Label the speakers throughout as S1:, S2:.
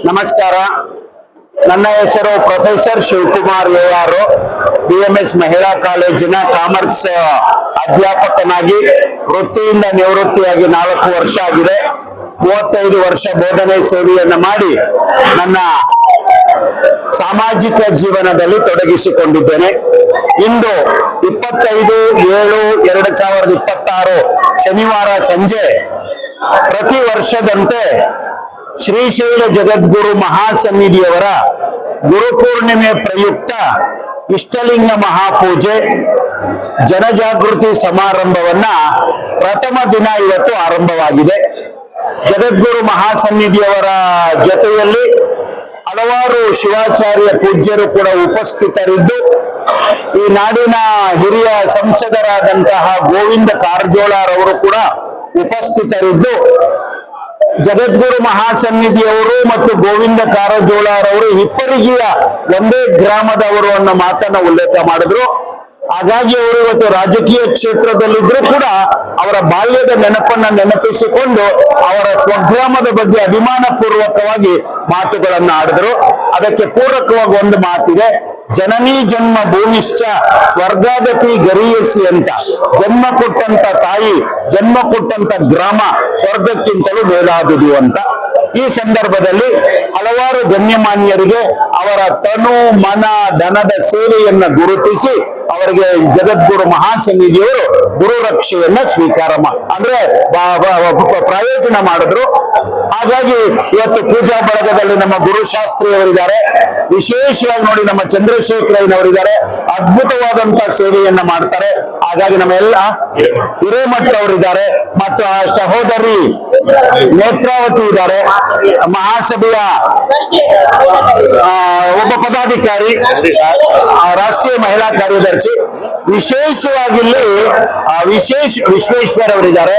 S1: ನಮಸ್ಕಾರ. ನನ್ನ ಹೆಸರು ಪ್ರೊಫೆಸರ್ ಶಿವಕುಮಾರ್ ಎಆರ್. BMS ಮಹಿಳಾ ಕಾಲೇಜಿನ ಕಾಮರ್ಸ್ ಅಧ್ಯಾಪಕನಾಗಿ ವೃತ್ತಿಯಿಂದ ನಿವೃತ್ತಿಯಾಗಿ 4 ವರ್ಷ ಆಗಿದೆ. 35 ವರ್ಷ ಬೋಧನೆ ಸೇವೆಯನ್ನು ಮಾಡಿ ನನ್ನ ಸಾಮಾಜಿಕ ಜೀವನದಲ್ಲಿ ತೊಡಗಿಸಿಕೊಂಡಿದ್ದೇನೆ. ಇಂದು 25/7/2026 ಶನಿವಾರ ಸಂಜೆ ಪ್ರತಿ ವರ್ಷದಂತೆ ಶ್ರೀಶೈಲ ಜಗದ್ಗುರು ಮಹಾಸನ್ನಿಧಿಯವರ ಗುರುಪೂರ್ಣಿಮೆ ಪ್ರಯುಕ್ತ ಇಷ್ಟಲಿಂಗ ಮಹಾಪೂಜೆ ಜನಜಾಗೃತಿ ಸಮಾರಂಭವನ್ನ ಪ್ರಥಮ ದಿನ ಇವತ್ತು ಆರಂಭವಾಗಿದೆ. ಜಗದ್ಗುರು ಮಹಾಸನ್ನಿಧಿಯವರ ಜೊತೆಯಲ್ಲಿ ಹಲವಾರು ಶಿವಾಚಾರ್ಯ ಪೂಜ್ಯರು ಕೂಡ ಉಪಸ್ಥಿತರಿದ್ದು, ಈ ನಾಡಿನ ಹಿರಿಯ ಸಂಸದರಾದಂತಹ ಗೋವಿಂದ ಕಾರಜೋಳರವರು ಕೂಡ ಉಪಸ್ಥಿತರಿದ್ದು, ಜಗದ್ಗುರು ಮಹಾಸನ್ನಿಧಿಯವರು ಮತ್ತು ಗೋವಿಂದ ಕಾರಜೋಳರವರು ಹಿಪ್ಪರಿಗಿಯ ಒಂದೇ ಗ್ರಾಮದವರು ಅನ್ನೋ ಮಾತನ್ನ ಉಲ್ಲೇಖ ಮಾಡಿದ್ರು. ಹಾಗಾಗಿ ಅವರು ಇವತ್ತು ರಾಜಕೀಯ ಕ್ಷೇತ್ರದಲ್ಲಿದ್ರು ಕೂಡ ಅವರ ಬಾಲ್ಯದ ನೆನಪನ್ನ ನೆನಪಿಸಿಕೊಂಡು ಅವರ ಸ್ವಗ್ರಾಮದ ಬಗ್ಗೆ ಅಭಿಮಾನ ಪೂರ್ವಕವಾಗಿ ಮಾತುಗಳನ್ನ ಆಡಿದ್ರು. ಅದಕ್ಕೆ ಪೂರಕವಾಗಿ ಒಂದು ಮಾತಿದೆ, ಜನನೀ ಜನ್ಮ ಭೂಮಿಶ್ಚ ಸ್ವರ್ಗಾದಪಿ ಗರೀಯಸಿ ಅಂತ. ಜನ್ಮ ಕೊಟ್ಟಂತ ತಾಯಿ, ಜನ್ಮ ಕೊಟ್ಟಂತ ಗ್ರಾಮ ಸ್ವರ್ಗಕ್ಕಿಂತಲೂ ಮೇಲಾದುದು ಅಂತ. ಈ ಸಂದರ್ಭದಲ್ಲಿ ಹಲವಾರು ಗಣ್ಯಮಾನ್ಯರಿಗೆ ಅವರ ತನು ಮನ ಧನದ ಸೇವೆಯನ್ನ ಗುರುತಿಸಿ ಅವರಿಗೆ ಜಗದ್ಗುರು ಮಹಾಸನ್ನಿಧಿಯವರು ಗುರು ರಕ್ಷೆಯನ್ನ ಸ್ವೀಕಾರ ಅಂದ್ರೆ ಪ್ರಯೋಜನ ಮಾಡಿದ್ರು. ಹಾಗಾಗಿ ಇವತ್ತು ಪೂಜಾ ಬಳಗದಲ್ಲಿ ನಮ್ಮ ಗುರುಶಾಸ್ತ್ರಿಯವರಿದ್ದಾರೆ, ವಿಶೇಷವಾಗಿ ನೋಡಿ ನಮ್ಮ ಚಂದ್ರಶೇಖರಯ್ಯನವರಿದ್ದಾರೆ, ಅದ್ಭುತವಾದಂತ ಸೇವೆಯನ್ನ ಮಾಡ್ತಾರೆ. ಹಾಗಾಗಿ ನಮ್ಮೆಲ್ಲ ಹಿರೇಮಠ ಅವರಿದ್ದಾರೆ ಮತ್ತು ಆ ಸಹೋದರಿ ನೇತ್ರಾವತಿ ಇದ್ದಾರೆ, ಮಹಾಸಭೆಯ ಒಬ್ಬ ಪದಾಧಿಕಾರಿ, ರಾಷ್ಟ್ರೀಯ ಮಹಿಳಾ ಕಾರ್ಯದರ್ಶಿ. ವಿಶೇಷವಾಗಿ ಇಲ್ಲಿ ವಿಶ್ವೇಶ್ವರ ಅವರಿದ್ದಾರೆ,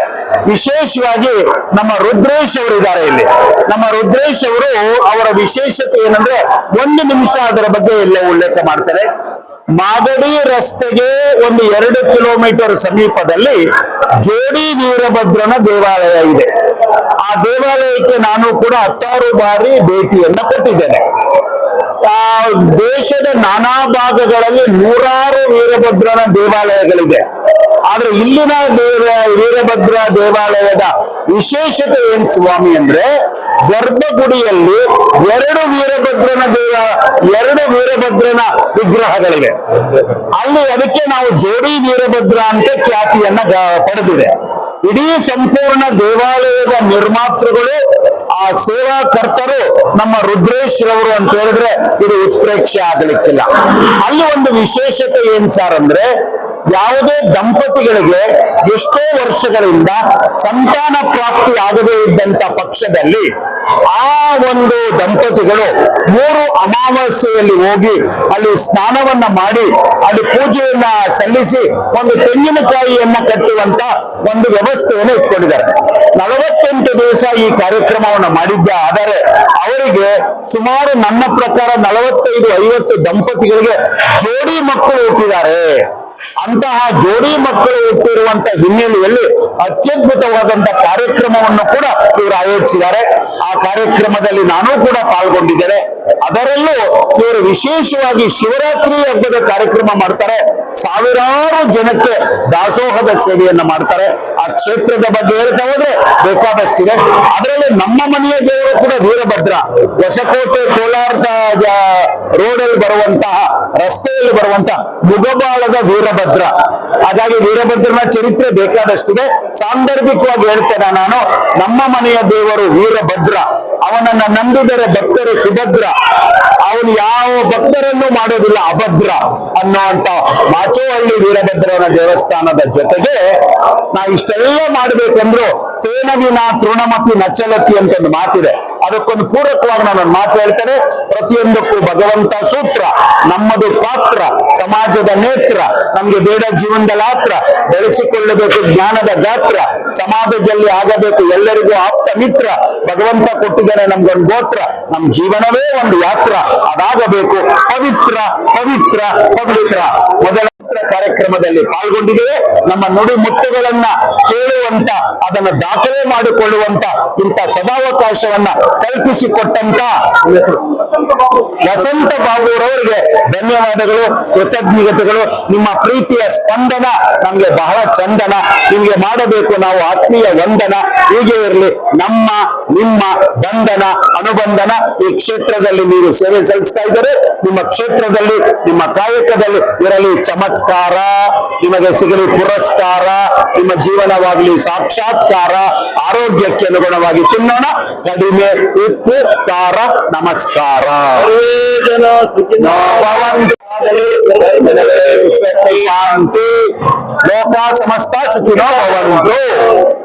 S1: ವಿಶೇಷವಾಗಿ ನಮ್ಮ ರುದ್ರೇಶ್ ಅವರಿದ್ದಾರೆ. ಇಲ್ಲಿ ನಮ್ಮ ರುದ್ರೇಶ್ ಅವರು ಅವರ ವಿಶೇಷತೆ ಏನಂದ್ರೆ 1 ನಿಮಿಷ ಅದರ ಬಗ್ಗೆ ಎಲ್ಲ ಉಲ್ಲೇಖ ಮಾಡ್ತಾರೆ. ಮಾಗಡಿ ರಸ್ತೆಗೆ ಒಂದು 2 ಕಿಲೋಮೀಟರ್ ಸಮೀಪದಲ್ಲಿ ಜೋಡಿ ವೀರಭದ್ರನ ದೇವಾಲಯ ಇದೆ. ಆ ದೇವಾಲಯಕ್ಕೆ ನಾನು ಕೂಡ 10 ಬಾರಿ ಭೇಟಿಯನ್ನ ಕೊಟ್ಟಿದ್ದೇನೆ. ದೇಶದ ನಾನಾ ಭಾಗಗಳಲ್ಲಿ 100 ವೀರಭದ್ರನ ದೇವಾಲಯಗಳಿದೆ. ಆದ್ರೆ ಇಲ್ಲಿನ ವೀರಭದ್ರ ದೇವಾಲಯದ ವಿಶೇಷತೆ ಏನ್ ಸ್ವಾಮಿ ಅಂದ್ರೆ, ಗರ್ಭಗುಡಿಯಲ್ಲಿ 2 ವೀರಭದ್ರನ ವಿಗ್ರಹಗಳಿವೆ. ಅಲ್ಲಿ ಅದಕ್ಕೆ ನಾವು ಜೋಡಿ ವೀರಭದ್ರ ಅಂತ ಖ್ಯಾತಿಯನ್ನ ಪಡೆದಿದೆ. ಇಡೀ ಸಂಪೂರ್ಣ ದೇವಾಲಯದ ನಿರ್ಮಾತೃಗಳು, ಆ ಸೇವಾಕರ್ತರು ನಮ್ಮ ರುದ್ರೇಶ್ ರವರು ಅಂತ ಹೇಳಿದ್ರೆ ಇದು ಉತ್ಪ್ರೇಕ್ಷೆ ಆಗಲಿಕ್ಕಿಲ್ಲ. ಅಲ್ಲಿ ಒಂದು ವಿಶೇಷತೆ ಏನ್ ಸರ್ ಅಂದ್ರೆ, ಯಾವುದೇ ದಂಪತಿಗಳಿಗೆ ಎಷ್ಟೋ ವರ್ಷಗಳಿಂದ ಸಂತಾನ ಪ್ರಾಪ್ತಿ ಆಗದೇ ಇದ್ದಂತ ಪಕ್ಷದಲ್ಲಿ ಆ ಒಂದು ದಂಪತಿಗಳು 3 ಅಮಾವಾಸ್ಯೆಯಲ್ಲಿ ಹೋಗಿ ಅಲ್ಲಿ ಸ್ನಾನವನ್ನ ಮಾಡಿ ಅಲ್ಲಿ ಪೂಜೆಯನ್ನ ಸಲ್ಲಿಸಿ ಒಂದು ತೆಂಗಿನಕಾಯಿಯನ್ನ ಕಟ್ಟುವಂತ ಒಂದು ವ್ಯವಸ್ಥೆಯನ್ನು ಇಟ್ಕೊಂಡಿದ್ದಾರೆ. 48 ದಿವಸ ಈ ಕಾರ್ಯಕ್ರಮವನ್ನು ಮಾಡಿದ್ದೆ. ಆದರೆ ಅವರಿಗೆ ಸುಮಾರು ನನ್ನ ಪ್ರಕಾರ 45-50 ದಂಪತಿಗಳಿಗೆ ಜೋಡಿ ಮಕ್ಕಳು ಹುಟ್ಟಿದ್ದಾರೆ. ಅಂತಹ ಜೋಡಿ ಮಕ್ಕಳು ಹುಟ್ಟಿರುವಂತ ಹಿನ್ನೆಲೆಯಲ್ಲಿ ಅತ್ಯದ್ಭುತವಾದಂತಹ ಕಾರ್ಯಕ್ರಮವನ್ನು ಕೂಡ ಇವರು ಆಯೋಜಿಸಿದ್ದಾರೆ. ಆ ಕಾರ್ಯಕ್ರಮದಲ್ಲಿ ನಾನು ಕೂಡ ಪಾಲ್ಗೊಂಡಿದ್ದೇನೆ. ಅದರಲ್ಲೂ ಇವರು ವಿಶೇಷವಾಗಿ ಶಿವರಾತ್ರಿ ಹಬ್ಬದ ಕಾರ್ಯಕ್ರಮ ಮಾಡ್ತಾರೆ. ಸಾವಿರಾರು ಜನಕ್ಕೆ ದಾಸೋಹದ ಸೇವೆಯನ್ನ ಮಾಡ್ತಾರೆ. ಆ ಕ್ಷೇತ್ರದ ಬಗ್ಗೆ ಹೇಳ್ತಾ ಹೋದ್ರೆ ಬೇಕಾದಷ್ಟಿದೆ. ಅದರಲ್ಲಿ ನಮ್ಮ ಮನೆಯ ದೇವರು ಕೂಡ ವೀರಭದ್ರ, ಹೊಸಕೋಟೆ ಕೋಲಾರದ ರೋಡಲ್ಲಿ ಬರುವಂತಹ ರಸ್ತೆಯಲ್ಲಿ ಬರುವಂತಹ ಮುಗಬಾಳದ ವೀರಭದ್ರ. ಹಾಗಾಗಿ ವೀರಭದ್ರನ ಚರಿತ್ರೆ ಬೇಕಾದಷ್ಟಿದೆ. ಸಾಂದರ್ಭಿಕವಾಗಿ ಹೇಳ್ತೇನೆ ನಾನು, ನಮ್ಮ ಮನೆಯ ದೇವರು ವೀರಭದ್ರ, ಅವನನ್ನ ನಂಬಿದರೆ ಭಕ್ತರು ಸುಭದ್ರ, ಅವನು ಯಾವ ಭಕ್ತರನ್ನು ಮಾಡೋದಿಲ್ಲ ಅಭದ್ರ ಅನ್ನುವಂತ ಮಾಚೋಹಳ್ಳಿ ವೀರಭದ್ರನ ದೇವಸ್ಥಾನದ ಜೊತೆಗೆ ನಾವು ಇಷ್ಟೆಲ್ಲ ಮಾಡ್ಬೇಕಂದ್ರು ತೇನ ವಿನ ತೃಣಮಪಿ ನಚ್ಚಲತಿ ಅಂತ ಒಂದು ಮಾತಿದೆ. ಅದಕ್ಕೊಂದು ಪೂರಕವಾಗಿ ನಾನು ಒಂದು ಮಾತು ಹೇಳ್ತೇನೆ. ಪ್ರತಿಯೊಂದಕ್ಕೂ ಭಗವಂತ ಸೂತ್ರ, ನಮ್ಮದು ಪಾತ್ರ, ಸಮಾಜದ ನೇತ್ರ, ನಮ್ಗೆ ಬೇಡ ಜೀವನದಲ್ಲಿ ಆತ್ರ, ಬೆಳೆಸಿಕೊಳ್ಳಬೇಕು ಜ್ಞಾನದ ಗಾತ್ರ, ಸಮಾಜದಲ್ಲಿ ಆಗಬೇಕು ಎಲ್ಲರಿಗೂ ಆಪ್ತ ಮಿತ್ರ, ಭಗವಂತ ಕೊಟ್ಟಿದ್ದಾನೆ ನಮ್ಗೊಂದು ಗೋತ್ರ, ನಮ್ ಜೀವನವೇ ಒಂದು ಯಾತ್ರ, ಅದಾಗಬೇಕು ಪವಿತ್ರ ಪವಿತ್ರ ಪವಿತ್ರ. ಮೊದಲ ಪವಿತ್ರ ಕಾರ್ಯಕ್ರಮದಲ್ಲಿ ಪಾಲ್ಗೊಂಡಿದ್ದೇವೆ. ನಮ್ಮ ನುಡಿ ಮುತ್ತುಗಳನ್ನ ಕೇಳುವಂತ, ಅದನ್ನು ದಾಖಲೆ ಮಾಡಿಕೊಳ್ಳುವಂತ ಇಂಥ ಸದಾವಕಾಶವನ್ನ ಕಲ್ಪಿಸಿಕೊಟ್ಟಂತ ವಸಂತ ಬಾಬುರವರಿಗೆ ಧನ್ಯವಾದಗಳು, ಕೃತಜ್ಞತೆಗಳು. ನಿಮ್ಮ ಪ್ರೀತಿಯ ಸ್ಪಂದನ ನಮ್ಗೆ ಬಹಳ ಚಂದನ. ನಿಮ್ಗೆ ಮಾಡಬೇಕು ನಾವು ಆತ್ಮೀಯ ವಂದನ. ಹೀಗೆ ಇರಲಿ ನಮ್ಮ ನಿಮ್ಮ ಬಂಧನ ಅನುಬಂಧನ. ಈ ಕ್ಷೇತ್ರದಲ್ಲಿ ನೀವು ಸೇವೆ ಸಲ್ಲಿಸ್ತಾ ಇದ್ದಾರೆ. ನಿಮ್ಮ ಕ್ಷೇತ್ರದಲ್ಲಿ, ನಿಮ್ಮ ಕಾಯಕದಲ್ಲಿ ಇರಲಿ ಚಮತ್ಕಾರ, ನಿಮಗೆ ಸಿಗಲಿ ಪುರಸ್ಕಾರ, ನಿಮ್ಮ ಜೀವನವಾಗಲಿ ಸಾಕ್ಷಾತ್ಕಾರ. ಆರೋಗ್ಯಕ್ಕೆ ಅನುಗುಣವಾಗಿ ತಿನ್ನೋಣ, ಕಡಿಮೆ ಉಪ್ಪು ಖಾರ. ನಮಸ್ಕಾರ.
S2: ಜನ ಸುಖಿನೋ
S1: ವಿಶ್ವಕ್ಕೆ ಶಾಂತಿ. ಲೋಕ ಸಮಸ್ತ ಸುಖಿನೋ ಭವಂತು.